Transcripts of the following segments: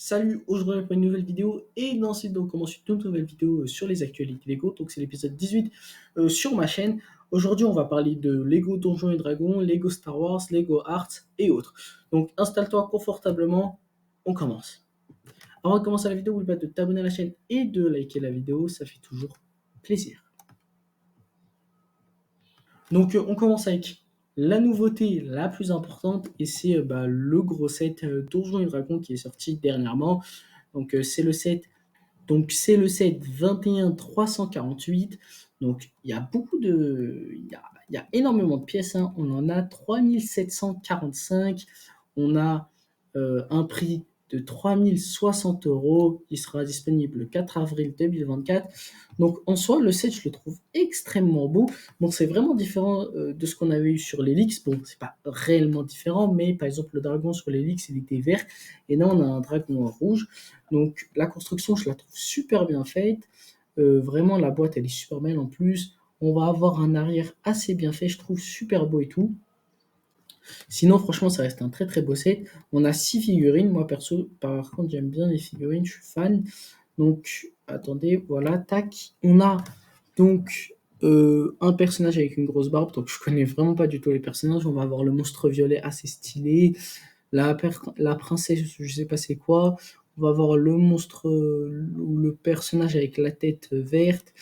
Salut, aujourd'hui pour une nouvelle vidéo et dans cette vidéo on commence une toute nouvelle vidéo sur les actualités Lego, donc c'est l'épisode 18 sur ma chaîne. Aujourd'hui on va parler de Lego Donjons et Dragons, Lego Star Wars, Lego Arts et autres. Donc installe-toi confortablement, on commence. Avant de commencer la vidéo, n'oublie pas de t'abonner à la chaîne et de liker la vidéo, ça fait toujours plaisir. Donc on commence avec la nouveauté la plus importante et c'est le gros set Donjons et Dragons qui est sorti dernièrement. Donc c'est le set 21348. Donc il y a beaucoup de. Il y a énormément de pièces, hein. On en a 3745. On a un prix de 3060 euros qui sera disponible le 4 avril 2024. Donc en soi, le set, je le trouve extrêmement beau. Bon, c'est vraiment différent de ce qu'on avait eu sur l'Helix. Bon, c'est pas réellement différent, mais par exemple, le dragon sur l'Helix, il était vert. Et là, on a un dragon rouge. Donc la construction, je la trouve super bien faite. Vraiment, la boîte, elle est super belle en plus. On va avoir un arrière assez bien fait, je trouve super beau et tout. Sinon, franchement, ça reste un très très beau set. On a 6 figurines. Moi, perso, par contre, j'aime bien les figurines, je suis fan. Donc, attendez, voilà, tac. On a donc un personnage avec une grosse barbe. Donc, je connais vraiment pas du tout les personnages. On va avoir le monstre violet assez stylé. La princesse, je sais pas c'est quoi. On va avoir le monstre ou le personnage avec la tête verte.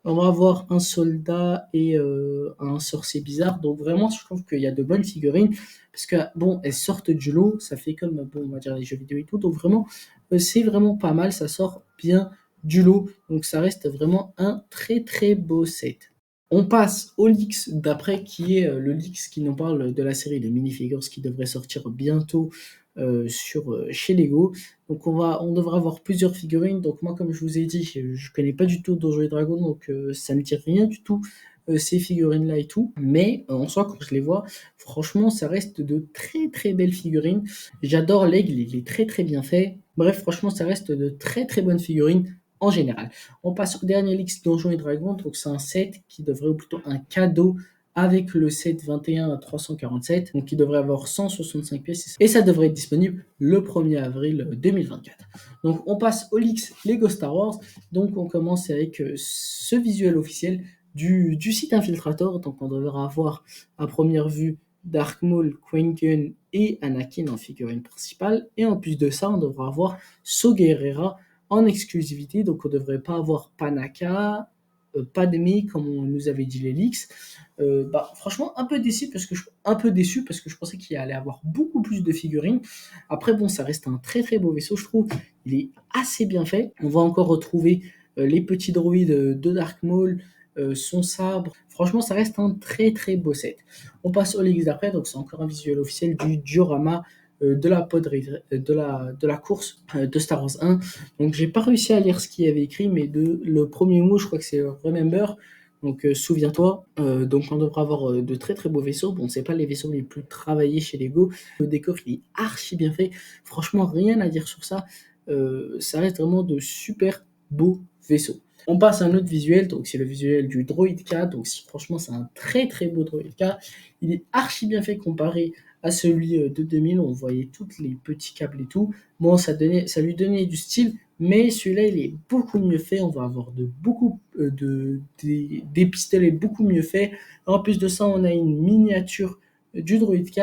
On va avoir un soldat et un sorcier bizarre. Donc vraiment, je trouve qu'il y a de bonnes figurines. Parce que, bon, elles sortent du lot. Ça fait comme, bon, on va dire les jeux vidéo et tout. Donc vraiment, c'est vraiment pas mal. Ça sort bien du lot. Donc ça reste vraiment un très très beau set. On passe au leaks d'après, qui est le leaks qui nous parle de la série de minifigures qui devrait sortir bientôt chez Lego. Donc on devrait avoir plusieurs figurines. Donc moi, comme je vous ai dit, je connais pas du tout Donjons et Dragons, donc ça me dit rien du tout ces figurines-là et tout. Mais en soi, quand je les vois, franchement, ça reste de très très belles figurines. J'adore l'aigle, il est très très bien fait. Bref, franchement, ça reste de très très bonnes figurines en général. On passe au dernier leaks Donjons et Dragons. Donc c'est un set qui devrait, ou plutôt un cadeau, avec le set 21 à 347, donc qui devrait avoir 165 pièces, et ça devrait être disponible le 1er avril 2024. Donc on passe au leaks Lego Star Wars. Donc on commence avec ce visuel officiel du site Infiltrator. Donc on devrait avoir à première vue Dark Maul, Qui-Gon et Anakin en figurine principale, et en plus de ça, on devra avoir Saw Gerrera en exclusivité. Donc on ne devrait pas avoir Panaka, Padmé comme on nous avait dit les leaks. Franchement, un peu déçu parce que je pensais qu'il allait avoir beaucoup plus de figurines. Après, bon, ça reste un très très beau vaisseau, je trouve. Il est assez bien fait. On va encore retrouver les petits droïdes de Dark Maul, son sabre. Franchement, ça reste un très très beau set. On passe au leaks d'après, donc c'est encore un visuel officiel du diorama de la course de Star Wars 1. Donc j'ai pas réussi à lire ce qu'il y avait écrit, mais le premier mot, je crois que c'est Remember. Donc souviens-toi. Donc on devra avoir de très très beaux vaisseaux. Bon, c'est pas les vaisseaux les plus travaillés chez Lego. Le décor, il est archi bien fait. Franchement, rien à dire sur ça. Ça reste vraiment de super beaux vaisseaux. On passe à un autre visuel, donc c'est le visuel du Droid K. Donc franchement, c'est un très très beau Droid K. Il est archi bien fait comparé à celui de 2000. On voyait tous les petits câbles et tout. Bon, ça lui donnait du style, mais celui-là, il est beaucoup mieux fait. On va avoir des pistolets beaucoup mieux faits. En plus de ça, on a une miniature du Droid K.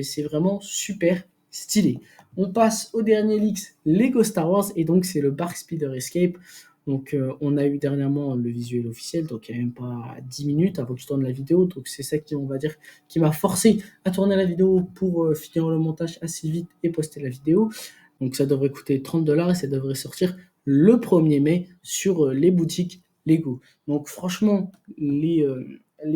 C'est vraiment super stylé. On passe au dernier leaks Lego Star Wars, et donc c'est le Bark Speeder Escape. Donc on a eu dernièrement le visuel officiel, donc il n'y a même pas 10 minutes avant que je tourne la vidéo. Donc c'est ça qui, on va dire, qui m'a forcé à tourner la vidéo pour finir le montage assez vite et poster la vidéo. Donc ça devrait coûter 30$ et ça devrait sortir le 1er mai sur les boutiques Lego. Donc franchement, les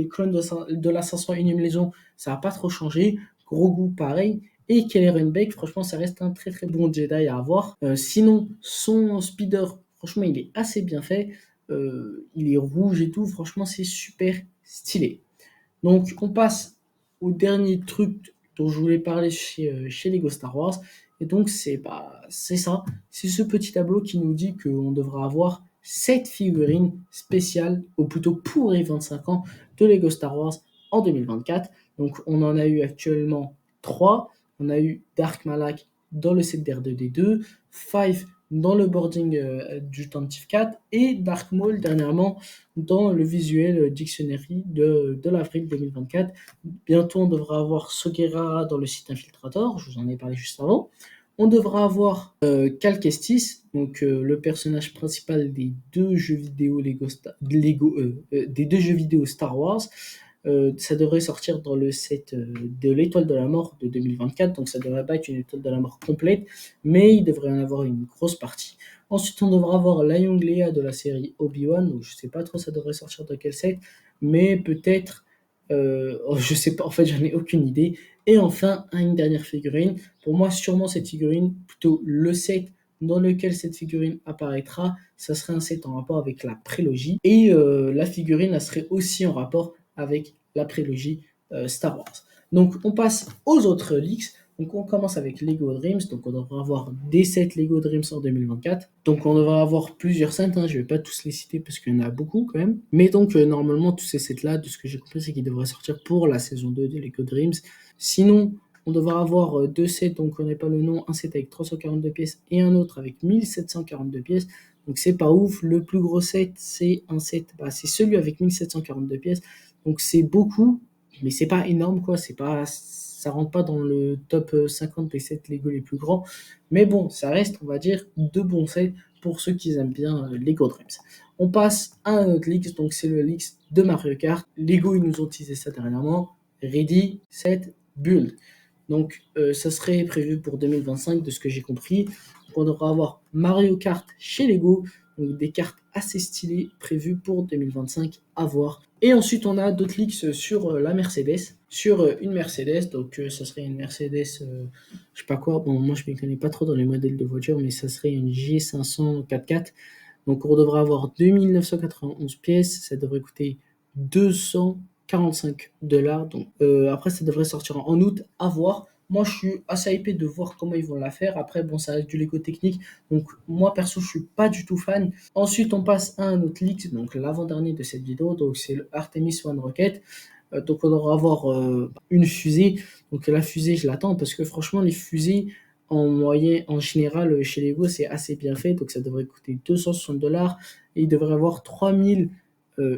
clones de la 501e Légion, ça n'a pas trop changé. Gros goût pareil. Et Kelly Beck, franchement, ça reste un très très bon Jedi à avoir. Sinon, son speeder, franchement, il est assez bien fait. Il est rouge et tout. Franchement, c'est super stylé. Donc, on passe au dernier truc dont je voulais parler chez Lego Star Wars. Et donc, c'est ça. C'est ce petit tableau qui nous dit qu'on devra avoir 7 figurines spéciales, ou plutôt pour les 25 ans de Lego Star Wars en 2024. Donc, on en a eu actuellement 3. On a eu Dark Malak, dans le set d'R2D2, Five dans le boarding du Tantive 4 et Dark Maul dernièrement dans le visuel dictionary de l'avril 2024. Bientôt, on devra avoir Sogera dans le site Infiltrator, je vous en ai parlé juste avant. On devra avoir Cal Kestis, donc le personnage principal des deux jeux vidéo des deux jeux vidéo Star Wars. Ça devrait sortir dans le set de l'Étoile de la Mort de 2024, donc ça devrait pas être une Étoile de la Mort complète, mais il devrait en avoir une grosse partie. Ensuite, on devra avoir la Young Leia de la série Obi-Wan, donc je sais pas trop ça devrait sortir dans quel set, mais peut-être, je sais pas, en fait j'en ai aucune idée. Et enfin, une dernière figurine, pour moi sûrement cette figurine, plutôt le set dans lequel cette figurine apparaîtra, ça serait un set en rapport avec la prélogie, et la figurine, elle serait aussi en rapport avec la prélogie Star Wars. Donc on passe aux autres leaks. Donc on commence avec Lego Dreams. Donc on devrait avoir des sets Lego Dreams en 2024. Donc on devrait avoir plusieurs sets. Je ne vais pas tous les citer parce qu'il y en a beaucoup quand même. Mais donc normalement tous ces sets-là, de ce que j'ai compris, c'est qu'ils devraient sortir pour la saison 2 de Lego Dreams. Sinon, on devrait avoir deux sets dont on ne connaît pas le nom. Un set avec 342 pièces et un autre avec 1742 pièces. Donc c'est pas ouf. Le plus gros set, c'est un set, c'est celui avec 1742 pièces. Donc c'est beaucoup, mais c'est pas énorme quoi, ça rentre pas dans le top 50 des sets Lego les plus grands. Mais bon, ça reste, on va dire, de bons sets pour ceux qui aiment bien Lego Dreams. On passe à un autre leaks, donc c'est le leaks de Mario Kart. Lego, ils nous ont teasé ça dernièrement. Ready, set, build. Donc ça serait prévu pour 2025 de ce que j'ai compris. Donc, on devra avoir Mario Kart chez Lego, donc des cartes assez stylées prévues pour 2025 à voir. Et ensuite, on a d'autres leaks sur la Mercedes, sur une Mercedes. Donc, ça serait une Mercedes, je sais pas quoi. Bon, moi, je ne m'y connais pas trop dans les modèles de voitures, mais ça serait une G500 4x4. Donc, on devrait avoir 2991 pièces. Ça devrait coûter 245 $. Donc, après, ça devrait sortir en août, à voir. Moi, je suis assez hypé de voir comment ils vont la faire. Après, bon, ça reste du Lego technique. Donc, moi, perso, je suis pas du tout fan. Ensuite, on passe à un autre leak, donc l'avant-dernier de cette vidéo. Donc, c'est le Artemis One Rocket. Donc, on devra avoir une fusée. Donc, la fusée, je l'attends parce que franchement, les fusées, en général, chez Lego, c'est assez bien fait. Donc, ça devrait coûter 260 $. Et il devrait avoir 3000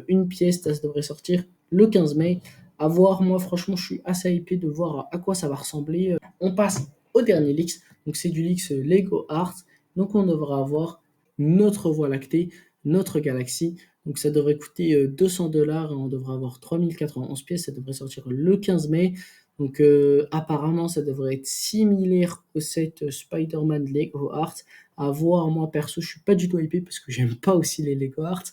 une pièce. Ça devrait sortir le 15 mai. À voir, moi franchement je suis assez hypé de voir à quoi ça va ressembler. On passe au dernier leaks, donc c'est du leaks Lego Art. Donc on devra avoir notre Voie lactée, notre galaxie. Donc ça devrait coûter 200 $, et on devra avoir 3091 pièces. Ça devrait sortir le 15 mai. Donc apparemment ça devrait être similaire au set Spider-Man Lego Art. À voir, moi perso je suis pas du tout hypé parce que j'aime pas aussi les Lego Art.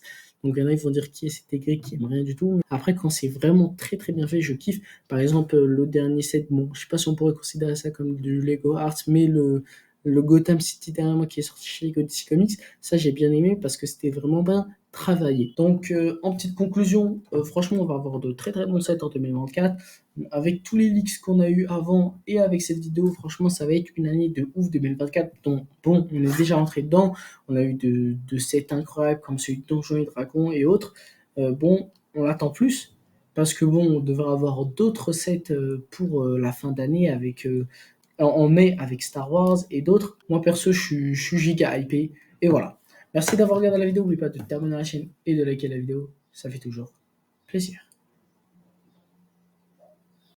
Donc il y en a, ils vont dire qui est cet aigri, qui aime rien du tout. Mais après, quand c'est vraiment très très bien fait, je kiffe. Par exemple, le dernier set, bon, je sais pas si on pourrait considérer ça comme du Lego Art, mais le Gotham City dernièrement qui est sorti chez Lego DC Comics, ça j'ai bien aimé parce que c'était vraiment bien travaillé. Donc en petite conclusion, franchement, on va avoir de très très bons sets en 2024. Avec tous les leaks qu'on a eu avant et avec cette vidéo, franchement, ça va être une année de ouf 2024. Donc bon, on est déjà rentré dedans. On a eu de sets incroyables comme celui de Donjons et Dragons et autres. Bon, on attend plus parce que bon, on devrait avoir d'autres sets pour la fin d'année avec en mai avec Star Wars et d'autres. Moi perso, je suis giga hypé et voilà. Merci d'avoir regardé la vidéo. N'oubliez pas de t'abonner à la chaîne et de liker la vidéo. Ça fait toujours plaisir.